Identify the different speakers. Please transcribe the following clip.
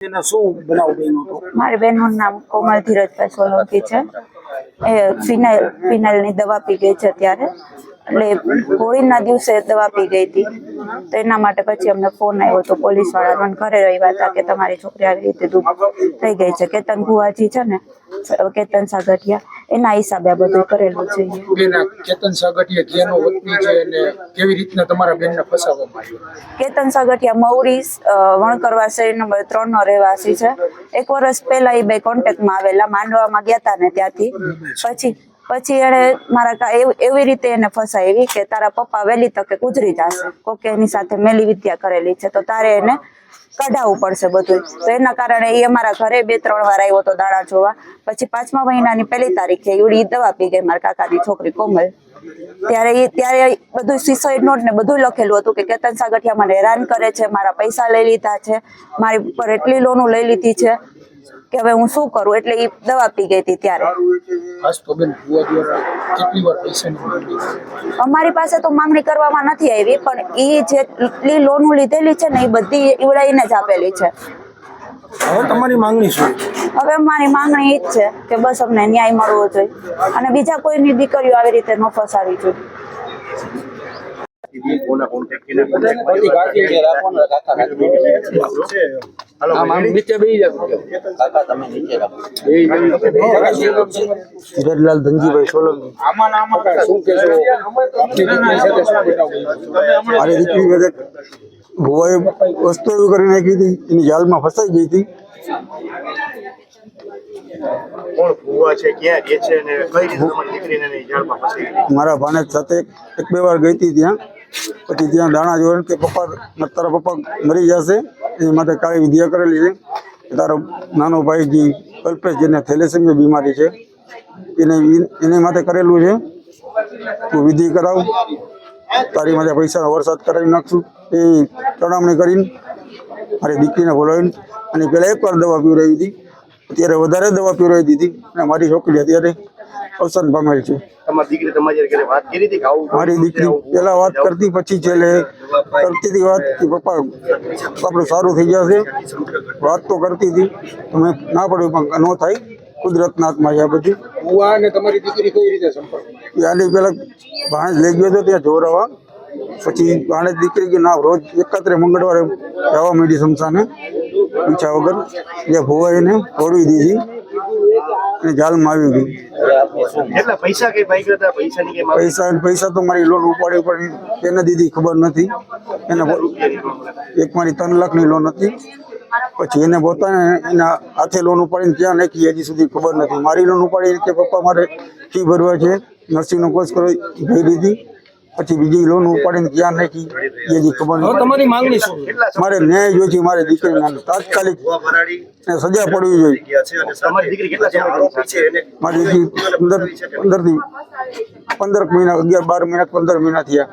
Speaker 1: મારી બહેનનું નામ કોમલ ધીરજભાઈ સોલંકી છે. એ ફિનાઇલની દવા પી ગઈ છે ત્યારે, એટલે હોળીના દિવસે દવા પી ગઈ હતી. તો એના માટે પછી અમને ફોન આવ્યો હતો પોલીસવાળા મને ઘરે રહ્યા હતા કે તમારી છોકરી આવી રીતે થઈ ગઈ છે. કેતન ભુવાજી છે ને, કેતન સાગઠિયા, એના હિસાબે આ બધું કરેલું છે.
Speaker 2: કેતન સાગઠિયા ક્યાંનો વતની છે અને કેવી રીતના તમારા બેનને ફસાવવામાં આવ્યો?
Speaker 1: કેતન સાગઠિયા મૌરી વણકરવા શેરી નંબર 3 નો રહેવાસી છે. 1 વર્ષ પહેલા એ બે કોન્ટેક્ટમાં આવેલા, માંડવામાં ગયા હતા ને ત્યાંથી. પછી એને મારા એવી રીતે એને ફસાવી કે તારા પપ્પા વહેલી તકે ગુજરી જશે, કોકે એની સાથે મેલી વિદ્યા કરેલી છે, તો તારે એને કઢાવવું પડશે બધું. તો એના કારણે એ અમારા ઘરે 2-3 વાર આવ્યો હતો દાણા જોવા. પછી 5મા મહિનાની 1લી તારીખે એવડી દવા પી ગઈ મારા કાકાની છોકરી કોમલ. ત્યારે બધું સુસાઇડ નોટ ને બધું લખેલું હતું કે કેતન સાગઠિયા મને હેરાન કરે છે, મારા પૈસા લઈ લીધા છે, મારી ઉપર એટલી લોનો લઈ લીધી છે કે હવે હું શું કરું. એટલે એ દવા પી ગઈ હતી ત્યારે. અમારી પાસે તો માંગણી કરવામાં નથી આવી, પણ એ જેટલી લોન લીધેલી છે ને એ બધી ઈવડાઈને જ આપેલી છે.
Speaker 2: હવે તમારી માંગણી શું?
Speaker 1: હવે મારી માંગણી એ જ છે કે બસ અમને ન્યાય મળવો જોઈએ અને બીજા કોઈની દીકરીઓ આવી રીતે ન ફસાવી જોઈએ.
Speaker 3: ધીરજલાલ ધનજીભાઈ સોલંકી. મારી દીકરી ભુવાએ વસ્તુ એવી કરી નાખી હતી, એની જાલમાં ફસાઈ ગઈ હતી. મારા ભાણેજ સાથે 1-2 વાર ગઈ હતી ત્યાં. પછી ત્યાં દાણા જોઈને કે પપ્પા તારા પપ્પા મરી જશે, એ માટે કાળી વિદ્યા કરેલી છે. તારો નાનો ભાઈ જે કલ્પેશ, જેને થેલેસેમિયા બીમારી છે, એને માટે કરેલું છે. તું વિધિ કરાવ, તારી માટે પૈસાનો વરસાદ કરાવી નાખશું. એ ચડામણી કરીને મારી દીકરીને બોલાવીને અને પહેલાં 1 વાર દવા પીવડાવી હતી, અત્યારે વધારે દવા પીવડાવી દીધી અને મારી છોકરી અત્યારે અવસાન પામેલ છે. મારી દીકરી પેલા વાત કરતી, પછી છેલ્લે કરતી હતી વાત કે પપ્પા આપણું સારું થઈ જશે. વાત તો કરતી હતી, તમે ના પડ્યું પણ ન થાય, કુદરતના હાથમાં છે આ બધી.
Speaker 2: તમારી દીકરી કઈ રીતે સંપર્ક?
Speaker 3: ત્યાંની પેલા ભાણેજ લઈ ગયો હતો ત્યાં જોરાવા. પછી ભાણેજ દીકરી કે ના, રોજ 71 મંગળવારે જવા માંડી સ્મશાને પૂછ્યા વગર. જે ભુવા એને છોડી દીધી અને જાલમાં આવી ગઈ. પૈસા તો મારી લોન ઉપાડી પણ એને દીધી ખબર નથી. એને એક મારી 3 લાખની લોન હતી. પછી એને પોતાને એના હાથે લોન ઉપાડીને ક્યાં નાખી હજી સુધી ખબર નથી. મારી લોન ઉપાડીને કે પપ્પા મારે ફી ભરવા છે, નર્સિંગનો કોર્સ કરો, ભરી દીધી. પછી બીજી લોન ઉપાડીને ક્યાં નાખી એ હજી ખબર નથી.
Speaker 2: તમારી માંગણી શું?
Speaker 3: મારે ન્યાય જોઈએ છે. મારી દીકરીને તાત્કાલિક સજા પડવી જોઈએ. મારી દીકરી 15 મહિના, 11-12 મહિના, 15 મહિના થયા.